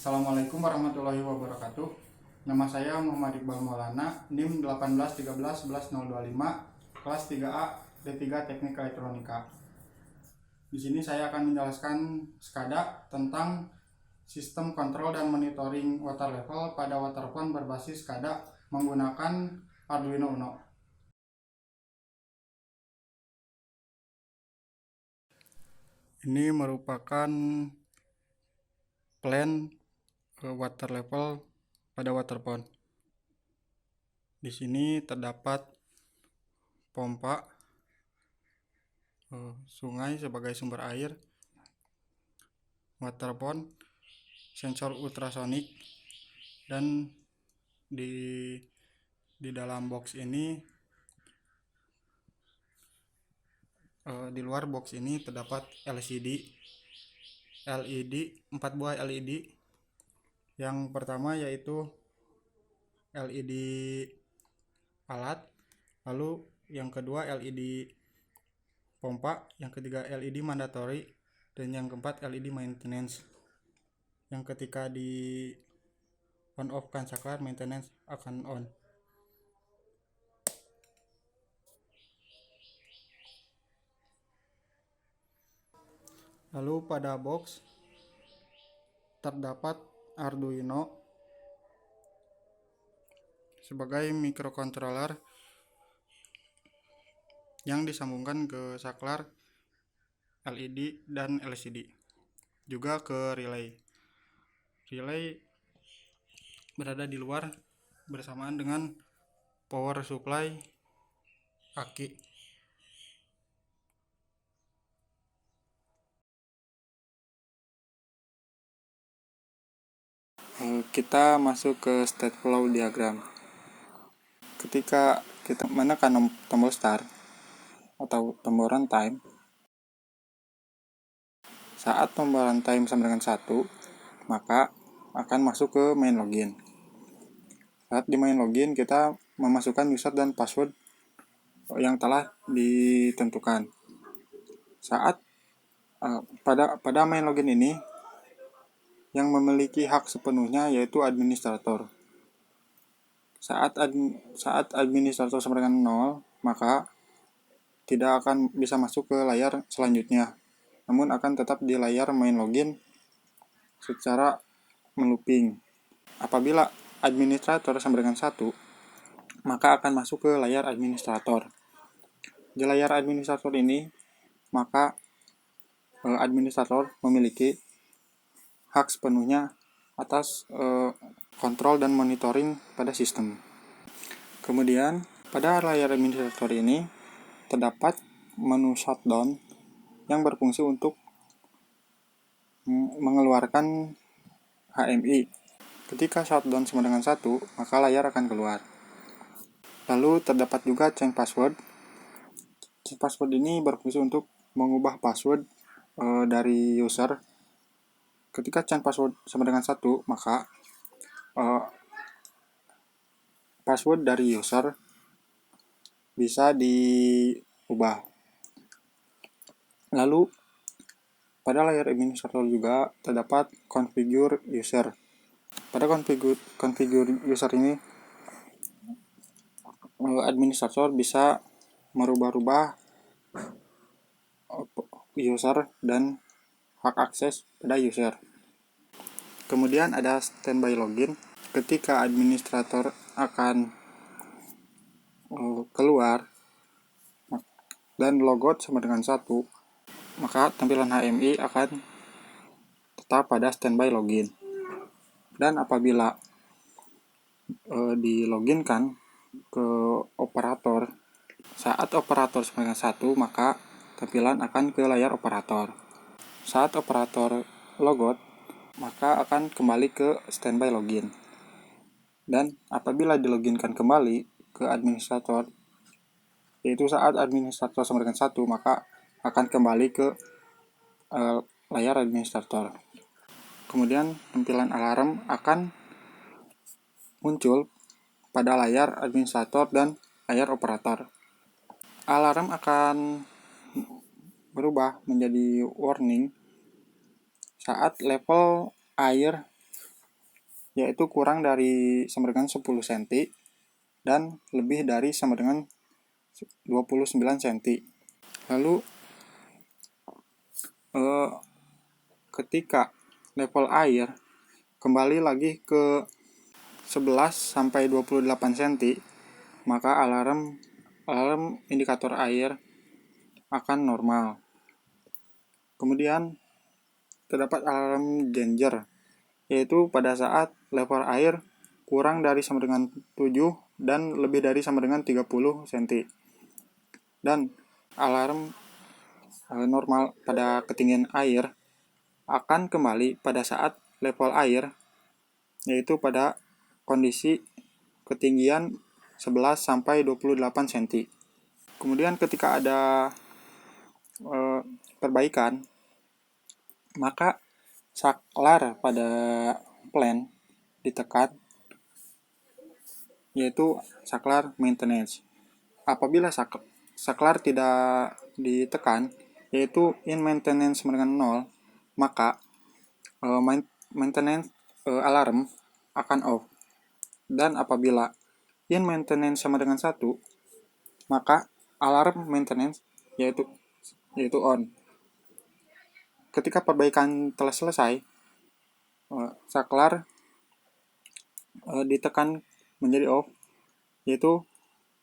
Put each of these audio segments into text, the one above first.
Assalamualaikum warahmatullahi wabarakatuh. Nama saya Muhammad Iqbal Maulana, NIM 1813111025, kelas 3A D3 Teknik Elektronika. Di sini saya akan menjelaskan SCADA tentang sistem kontrol dan monitoring water level pada water pond berbasis SCADA menggunakan Arduino Uno. Ini merupakan plan water level pada water pond. Di sini terdapat pompa sungai sebagai sumber air, water pond, sensor ultrasonik, dan di dalam box ini, di luar box ini terdapat LCD 4 buah LED. Yang pertama yaitu LED alat, lalu yang kedua LED pompa, yang ketiga LED mandatory, dan yang keempat LED maintenance. Yang ketika di on off kan saklar, maintenance akan on. Lalu pada box terdapat Arduino sebagai microcontroller yang disambungkan ke saklar, LED dan LCD, juga ke relay. Relay berada di luar bersamaan dengan power supply aki. Kita masuk ke state flow diagram. Ketika kita menekan tombol start atau tombol runtime, saat tombol runtime sama dengan 1, maka akan masuk ke main login. Saat di main login, kita memasukkan user dan password yang telah ditentukan. Saat pada main login ini, yang memiliki hak sepenuhnya yaitu administrator. Saat administrator sama dengan 0, maka tidak akan bisa masuk ke layar selanjutnya, namun akan tetap di layar main login secara melooping. Apabila administrator sama dengan 1, maka akan masuk ke layar administrator. Di layar administrator ini, maka administrator memiliki hak sepenuhnya atas kontrol dan monitoring pada sistem. Kemudian, pada layar administrator ini terdapat menu shutdown yang berfungsi untuk mengeluarkan HMI. Ketika shutdown sama dengan 1, maka layar akan keluar. Lalu terdapat juga change password. Change password ini berfungsi untuk mengubah password dari user. Ketika change password sama dengan 1, maka password dari user bisa diubah. Lalu pada layar administrator juga terdapat configure user. Pada configure user ini, administrator bisa merubah-rubah user dan hak akses pada user. Kemudian ada standby login. Ketika administrator akan keluar dan logout sama dengan 1, maka tampilan HMI akan tetap pada standby login. Dan apabila diloginkan ke operator, saat operator sama dengan 1, maka tampilan akan ke layar operator. Saat operator logout, maka akan kembali ke standby login. Dan apabila diloginkan kembali ke administrator, yaitu saat administrator sama dengan 1, maka akan kembali ke layar administrator. Kemudian tampilan alarm akan muncul pada layar administrator dan layar operator. Alarm akan berubah menjadi warning saat level air yaitu kurang dari sama dengan 10 cm dan lebih dari sama dengan 29 cm. Lalu ketika level air kembali lagi ke 11 sampai 28 cm, maka alarm indikator air akan normal. Kemudian terdapat alarm danger, yaitu pada saat level air kurang dari sama dengan 7 dan lebih dari sama dengan 30 cm. Dan alarm normal pada ketinggian air akan kembali pada saat level air, yaitu pada kondisi ketinggian 11 sampai 28 cm. Kemudian ketika ada perbaikan, maka saklar pada plan ditekan, yaitu saklar maintenance. Apabila saklar tidak ditekan, yaitu in maintenance sama dengan 0, maka maintenance alarm akan off. Dan apabila in maintenance sama dengan 1, maka alarm maintenance yaitu on. Ketika perbaikan telah selesai, saklar ditekan menjadi off, yaitu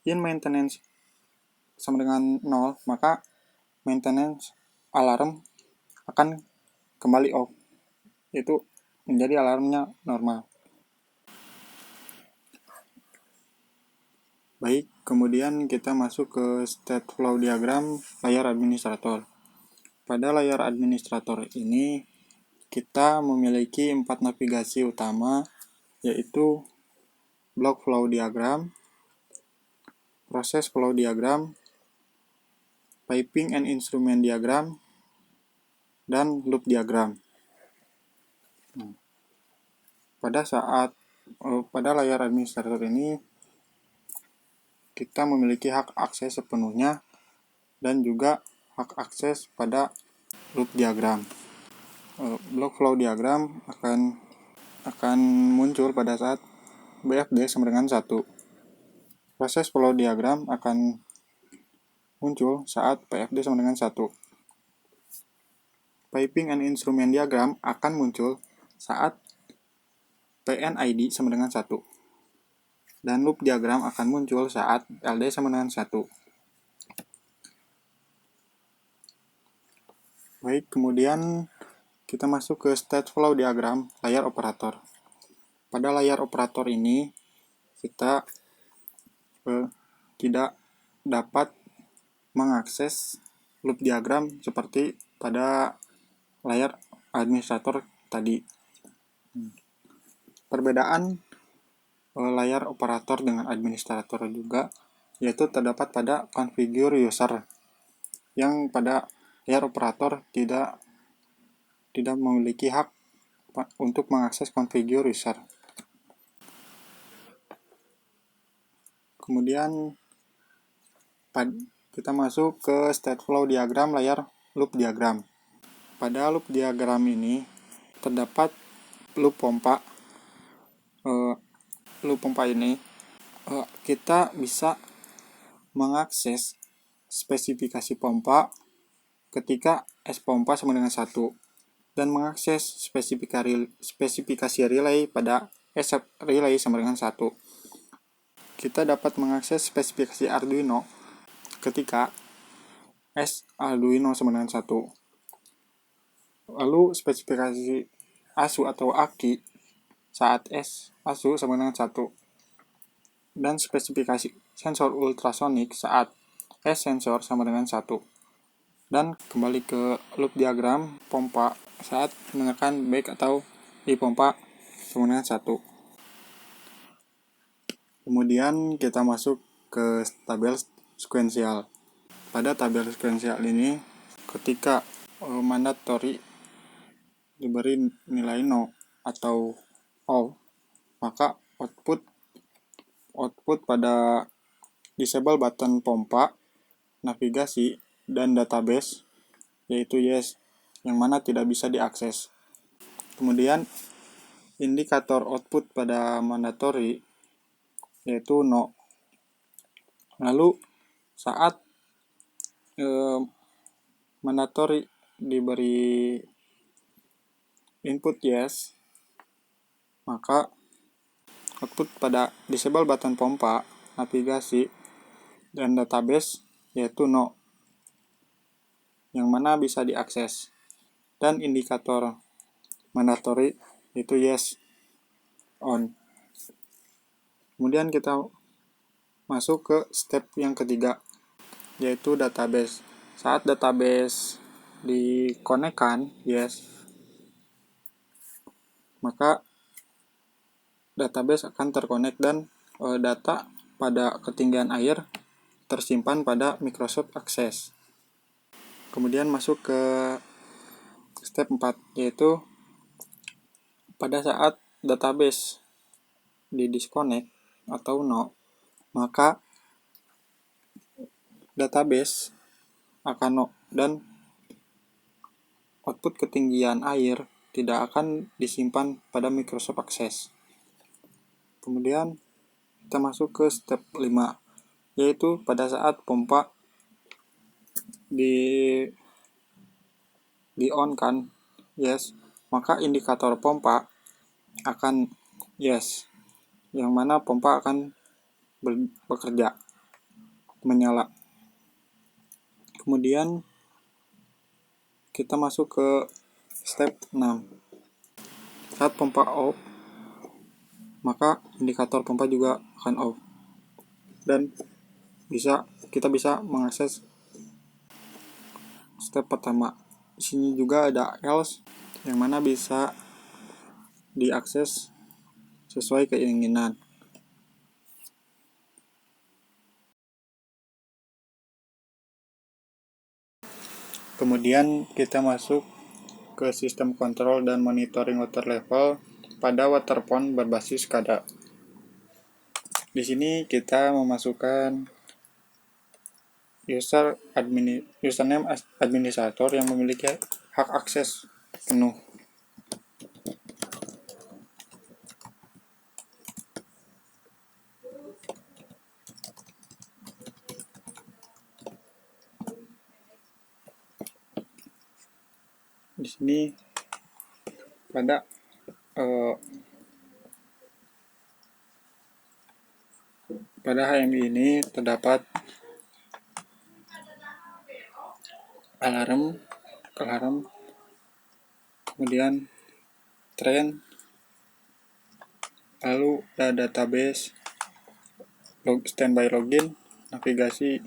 in maintenance sama dengan 0, maka maintenance alarm akan kembali off, yaitu menjadi alarmnya normal. Baik, kemudian kita masuk ke state flow diagram layar administrator. Pada layar administrator ini kita memiliki 4 navigasi utama, yaitu block flow diagram, process flow diagram, piping and instrument diagram, dan loop diagram. Pada layar administrator ini kita memiliki hak akses sepenuhnya dan juga hak akses pada loop diagram. Block flow diagram akan muncul pada saat BFD sama dengan 1. Proses flow diagram akan muncul saat PFD sama dengan 1. Piping and instrument diagram akan muncul saat PNID sama dengan 1. Dan loop diagram akan muncul saat LD sama dengan 1. Baik, kemudian kita masuk ke state flow diagram layar operator. Pada layar operator ini kita tidak dapat mengakses loop diagram seperti pada layar administrator tadi. Perbedaan layar operator dengan administrator juga, yaitu terdapat pada configure user, yang pada layar operator tidak memiliki hak untuk mengakses configure user. Kemudian kita masuk ke state flow diagram layar loop diagram. Pada loop diagram ini terdapat loop pompa. Loop pompa ini kita bisa mengakses spesifikasi pompa ketika S pompa sama dengan 1 dan mengakses spesifikasi relay pada S relay sama dengan 1. Kita dapat mengakses spesifikasi Arduino ketika S Arduino sama dengan 1. Lalu spesifikasi ASU atau AKI saat S ASU sama dengan 1. Dan spesifikasi sensor ultrasonik saat S sensor sama dengan 1. Dan kembali ke loop diagram pompa saat menekan back atau di pompa sama dengan 1. Kemudian kita masuk ke tabel sekuensial. Pada tabel sekuensial ini, ketika mandatory diberi nilai no atau all, maka output pada disable button pompa, navigasi, dan database, yaitu yes, yang mana tidak bisa diakses. Kemudian indikator output pada mandatory yaitu no. Lalu saat mandatory diberi input yes, maka output pada disable button pompa, navigasi, dan database yaitu no, yang mana bisa diakses. Dan indikator mandatory itu yes, on. Kemudian kita masuk ke step yang ketiga, yaitu database. Saat database dikonekkan yes, maka database akan terkonek dan data pada ketinggian air tersimpan pada Microsoft Access. Kemudian masuk ke step 4, yaitu pada saat database di disconnect atau no, maka database akan no dan output ketinggian air tidak akan disimpan pada Microsoft Access. Kemudian kita masuk ke step 5, yaitu pada saat pompa di on kan yes, maka indikator pompa akan yes, yang mana pompa akan bekerja, menyala. Kemudian kita masuk ke step 6. Saat pompa off, maka indikator pompa juga akan off. Dan kita bisa mengakses step pertama. Di sini juga ada else yang mana bisa diakses sesuai keinginan. Kemudian kita masuk ke sistem kontrol dan monitoring water level pada waterphone berbasis SCADA. Di sini kita memasukkan username administrator yang memiliki hak akses penuh. Di sini pada HMI ini terdapat alarm, kemudian trend, lalu ada database, standby login, navigasi,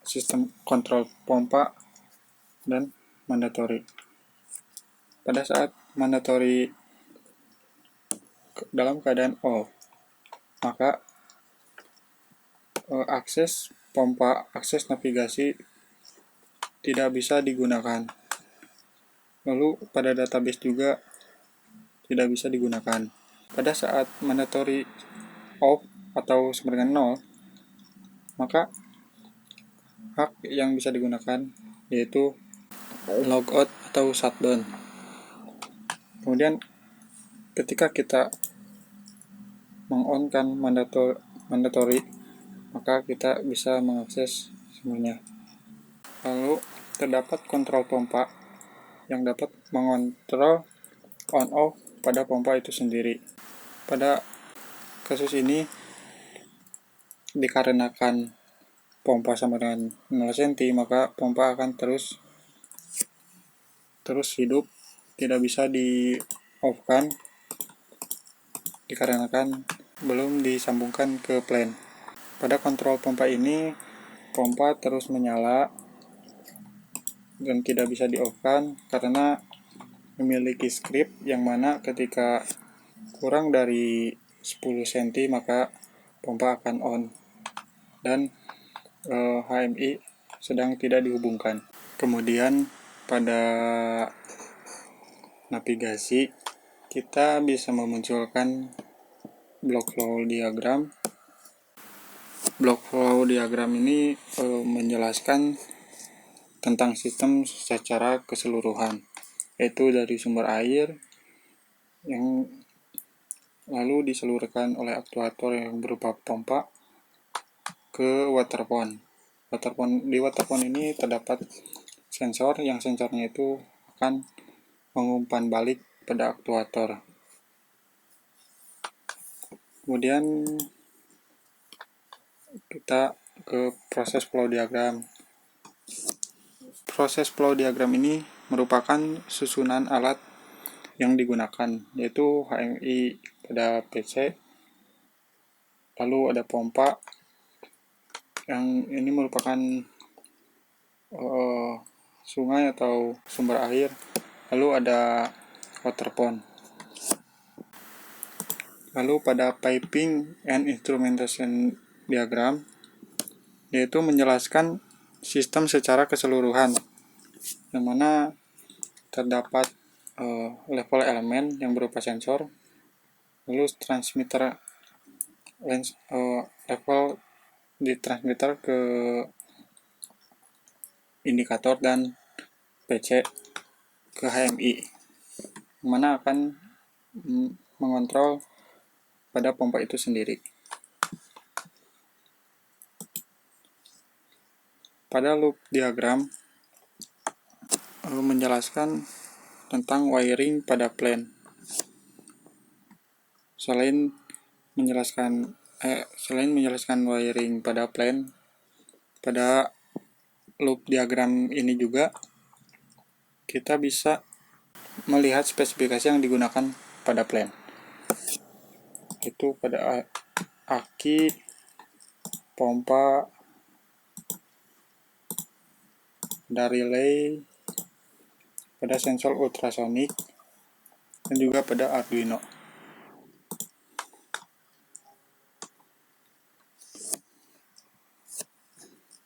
sistem kontrol pompa, dan mandatory. Pada saat mandatory dalam keadaan off, maka akses pompa, akses navigasi tidak bisa digunakan. Lalu pada database juga tidak bisa digunakan. Pada saat mandatory off atau sama dengan 0, maka hak yang bisa digunakan yaitu logout atau shutdown. Kemudian ketika kita meng-on-kan mandatory, maka kita bisa mengakses semuanya. Lalu terdapat kontrol pompa yang dapat mengontrol on-off pada pompa itu sendiri. Pada kasus ini dikarenakan pompa sama dengan 0 cm, maka pompa akan terus hidup, tidak bisa di-off-kan dikarenakan belum disambungkan ke plan. Pada kontrol pompa ini, pompa terus menyala dan tidak bisa di-off-kan karena memiliki script yang mana ketika kurang dari 10 cm maka pompa akan on dan HMI sedang tidak dihubungkan. Kemudian pada navigasi kita bisa memunculkan block flow diagram. Block flow diagram ini menjelaskan tentang sistem secara keseluruhan, yaitu dari sumber air, yang lalu diseluruhkan oleh aktuator yang berupa pompa ke water pond. Di water pond ini terdapat sensor, yang sensornya itu akan mengumpan balik pada aktuator. Kemudian kita ke proses flow diagram. Proses flow diagram ini merupakan susunan alat yang digunakan, yaitu HMI pada PC, lalu ada pompa, yang ini merupakan sungai atau sumber air, lalu ada water pond. Lalu pada piping and instrumentation diagram, yaitu menjelaskan sistem secara keseluruhan, yang mana terdapat level elemen yang berupa sensor, lalu transmitter level di transmitter ke indikator dan PC ke HMI, yang mana akan mengontrol pada pompa itu sendiri. Pada loop diagram menjelaskan tentang wiring pada plant. Selain menjelaskan wiring pada plant, pada loop diagram ini juga kita bisa melihat spesifikasi yang digunakan pada plant. Itu pada aki, pompa, pada relay, pada sensor ultrasonik, dan juga pada Arduino.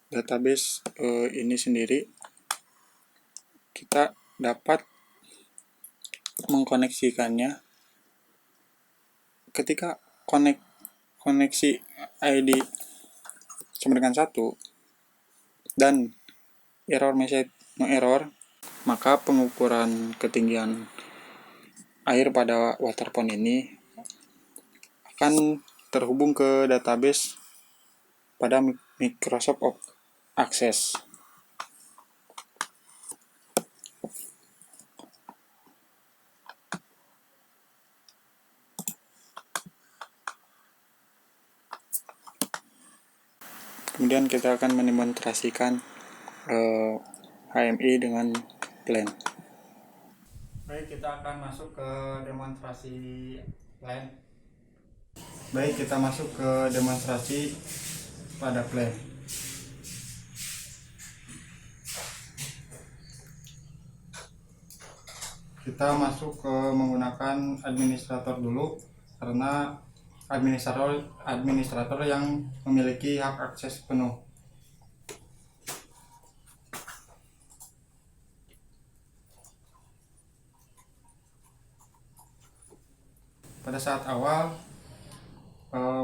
Database ini sendiri kita dapat mengkoneksikannya ketika koneksi ID sama dengan 1 dan error message no error, maka pengukuran ketinggian air pada water pond ini akan terhubung ke database pada Microsoft Access. Kemudian kita akan mendemonstrasikan HMI dengan plant. Baik, kita akan masuk ke demonstrasi plant. Baik, kita masuk ke demonstrasi pada plant. Kita masuk ke menggunakan administrator dulu, karena administrator yang memiliki hak akses penuh. Pada saat awal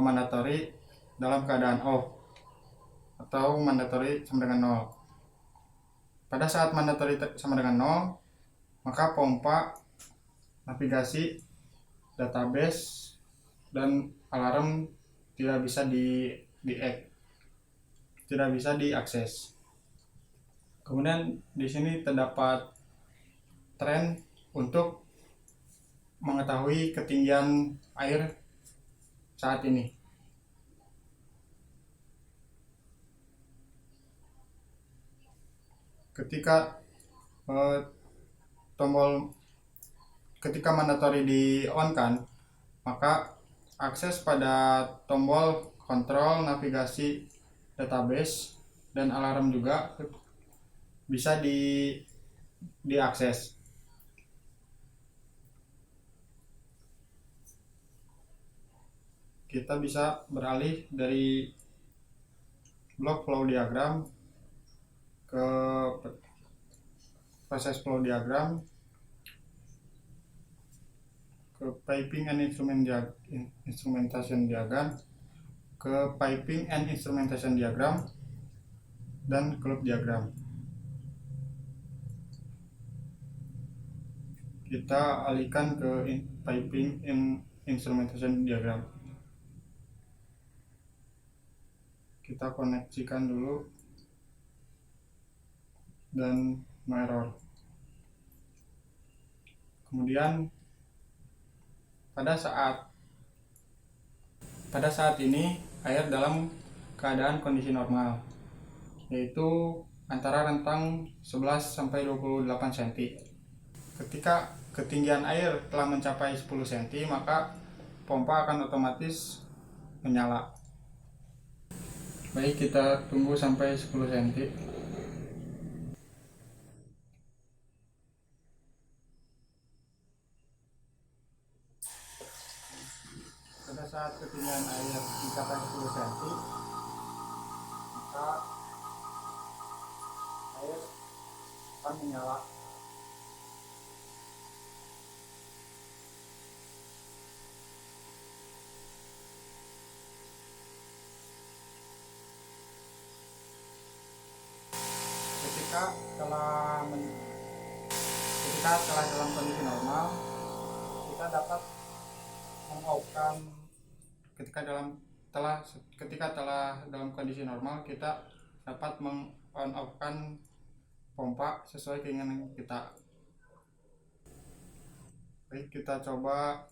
mandatory dalam keadaan off atau mandatory sama dengan 0. Pada saat mandatory sama dengan 0, maka pompa, navigasi, database, dan alarm tidak bisa tidak bisa diakses. Kemudian di sini terdapat tren untuk mengetahui ketinggian air saat ini. Ketika mandatory di on kan, maka akses pada tombol kontrol, navigasi, database, dan alarm juga bisa diakses. Kita bisa beralih dari block flow diagram ke proses flow diagram, ke piping and instrumentation diagram, ke piping and instrumentation diagram, dan ke loop diagram. kita alihkan ke piping instrumentation diagram. Kita koneksikan dulu dan no error. Kemudian pada saat ini air dalam keadaan kondisi normal, yaitu antara rentang 11 sampai 28 cm. Ketika ketinggian air telah mencapai 10 cm, maka pompa akan otomatis menyala. Baik, kita tunggu sampai 10 cm. Pada saat ketinggian air mencapai 10 cm, maka air akan menyala. Ketika telah dalam kondisi normal, kita dapat meng-off-kan. Ketika telah dalam kondisi normal, kita dapat meng-on-off-kan pompa sesuai keinginan kita. Baik, kita coba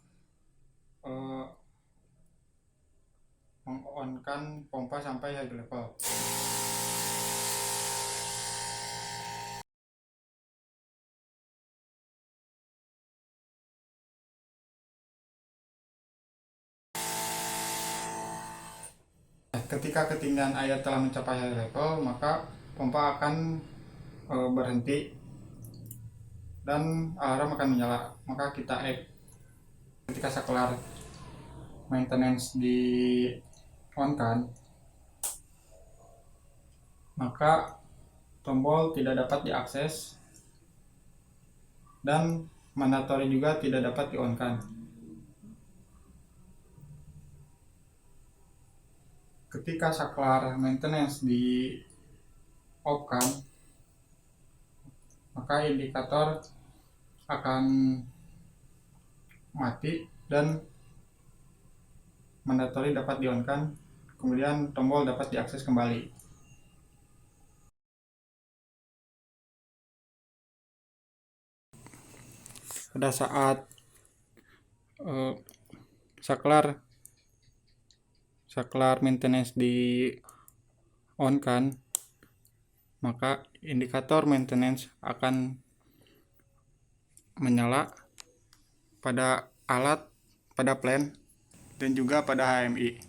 meng-on-kan pompa sampai high level. Ketika ketinggian air telah mencapai high level, maka pompa akan berhenti dan alarm akan menyala. Maka kita ketika saklar maintenance di on kan, maka tombol tidak dapat diakses dan mandatory juga tidak dapat di on kan. Ketika saklar maintenance di off kan, maka indikator akan mati dan mandatory dapat di on kan, kemudian tombol dapat diakses kembali. Pada saat saklar maintenance di on kan, maka indikator maintenance akan menyala pada plan dan juga pada HMI.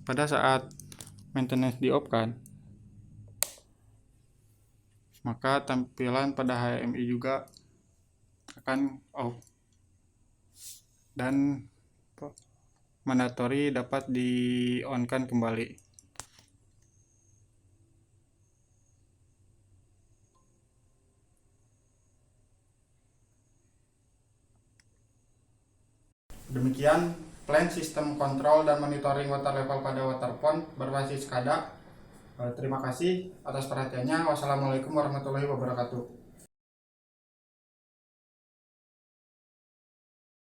Pada saat maintenance di off kan, maka tampilan pada HMI juga akan off dan mandatory dapat di on kan kembali. Demikian plan sistem kontrol dan monitoring water level pada water pond berbasis SCADA. Terima kasih atas perhatiannya. Wassalamualaikum warahmatullahi wabarakatuh.